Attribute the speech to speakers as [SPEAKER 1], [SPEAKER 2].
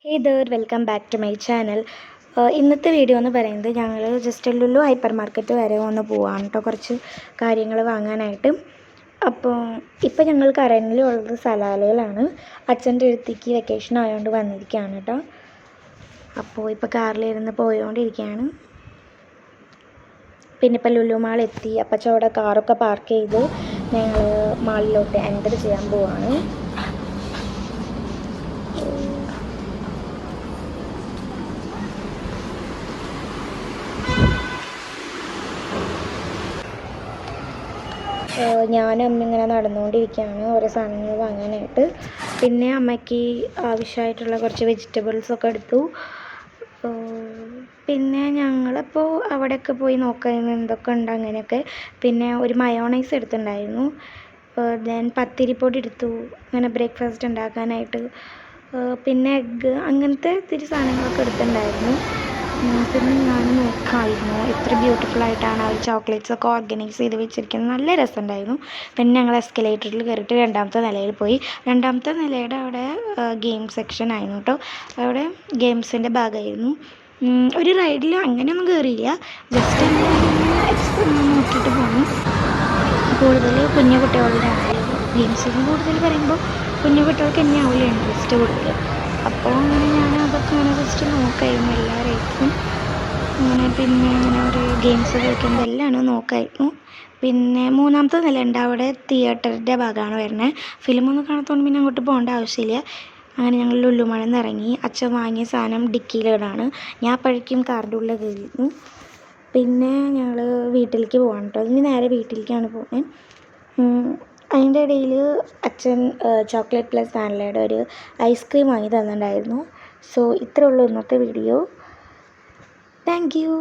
[SPEAKER 1] Hey there welcome back to my channel. ഇന്നത്തെ video എന്ന് പറയുന്നത് ഞങ്ങൾ ജസ്റ്റ് ലുലു ഹൈപ്പർ മാർക്കറ്റ് വരെ ഒന്ന് പോവാണ് കേട്ടോ, കുറച്ച് കാര്യങ്ങൾ വാങ്ങാനായിട്ട്. അപ്പോൾ ഇപ്പോൾ ഞങ്ങൾ കറൻറ്റ്ലി ഉള്ളത് സലാലയിലാണ്. അച്ഛൻ്റെ അടുത്തേക്ക് വെക്കേഷൻ ആയതുകൊണ്ട് വന്നിരിക്കുകയാണ് കേട്ടോ. അപ്പോൾ ഇപ്പോൾ കാറിലിരുന്ന് പോയോണ്ടിരിക്കുകയാണ്. പിന്നെ ഇപ്പോൾ ലുലു മാൾ എത്തി. അപ്പം അവിടെ കാറൊക്കെ പാർക്ക് ചെയ്ത് ഞങ്ങൾ മാളിലോട്ട് എൻ്റർ ചെയ്യാൻ പോവാണ്. ഞാനും അമ്മ ഇങ്ങനെ നടന്നുകൊണ്ടിരിക്കുകയാണ് ഓരോ സാധനങ്ങൾ വാങ്ങാനായിട്ട്. പിന്നെ അമ്മയ്ക്ക് ആവശ്യമായിട്ടുള്ള കുറച്ച് വെജിറ്റബിൾസൊക്കെ എടുത്തു. പിന്നെ ഞങ്ങളപ്പോൾ അവിടെയൊക്കെ പോയി നോക്കായിരുന്നു എന്തൊക്കെ ഉണ്ട് അങ്ങനെയൊക്കെ. പിന്നെ ഒരു മയോണൈസ് എടുത്തിട്ടുണ്ടായിരുന്നു. ദെൻ പത്തിരിപ്പൊടി എടുത്തു, അങ്ങനെ ബ്രേക്ക്ഫാസ്റ്റ് ഉണ്ടാക്കാനായിട്ട്. പിന്നെ എഗ്ഗ്, അങ്ങനത്തെ ഇത്തിരി സാധനങ്ങളൊക്കെ എടുത്തിട്ടുണ്ടായിരുന്നു. പിന്നെ ഞാൻ നോക്കായിരുന്നു എത്ര ബ്യൂട്ടിഫുള്ളായിട്ടാണ് അവർ ചോക്ലേറ്റ്സൊക്കെ ഓർഗനൈസ് ചെയ്ത് വെച്ചിരിക്കുന്നത്. നല്ല രസമുണ്ടായിരുന്നു. പിന്നെ ഞങ്ങൾ എസ്കലേറ്ററിൽ കയറിയിട്ട് രണ്ടാമത്തെ നിലയിൽ പോയി. രണ്ടാമത്തെ നിലയുടെ അവിടെ ഗെയിം സെക്ഷൻ ആയിരുന്നു കേട്ടോ. അവിടെ ഗെയിംസിൻ്റെ ഭാഗമായിരുന്നു. ഒരു റൈഡിൽ അങ്ങനെയൊന്നും കയറിയില്ല, ജസ്റ്റ് നോക്കിയിട്ട് പോന്നു. കൂടുതൽ കുഞ്ഞു കുട്ടികളുടെ ഗെയിംസിന് കൂടുതൽ പറയുമ്പോൾ കുഞ്ഞു കുട്ടികൾക്ക് തന്നെയാവില്ല ഇൻട്രസ്റ്റ് കൂടുതൽ. അപ്പോൾ അങ്ങനെ ഞാൻ അതൊക്കെ അങ്ങനെ ജസ്റ്റ് നോക്കായിരുന്നു എല്ലാ റേറ്റ്സും. അങ്ങനെ പിന്നെ അങ്ങനെ ഒരു ഗെയിംസ് കളിക്കുമ്പോൾ എല്ലാം നോക്കായിരുന്നു. പിന്നെ മൂന്നാമത്തെ നില ഉണ്ട്, അവിടെ തിയേറ്ററിൻ്റെ ഭാഗമാണ് വരുന്നത്. ഫിലിമൊന്നും കാണാത്തതുകൊണ്ട് പിന്നെ അങ്ങോട്ട് പോകേണ്ട ആവശ്യമില്ല. അങ്ങനെ ഞങ്ങൾ ലുലു മാളിൽ നിന്ന് ഇറങ്ങി. അച്ഛൻ വാങ്ങിയ സാധനം ഡിക്കിയിലിടാണ്. ഞാൻ അപ്പോഴേക്കും കാറിൻ്റെ ഉള്ളിൽ കയറിയിരുന്നു. പിന്നെ ഞങ്ങൾ വീട്ടിലേക്ക് പോകാൻ കേട്ടോ. ഇനി നേരെ വീട്ടിലേക്കാണ് പോകുന്നത്. അതിൻ്റെ ഇടയിൽ അച്ഛൻ ചോക്ലേറ്റ് പ്ലസ് വാനിലയുടെ ഒരു ഐസ്ക്രീം വാങ്ങി തന്നിട്ടുണ്ടായിരുന്നു. സോ ഇത്രയേ ഉള്ളൂ ഇന്നത്തെ വീഡിയോ. Thank you.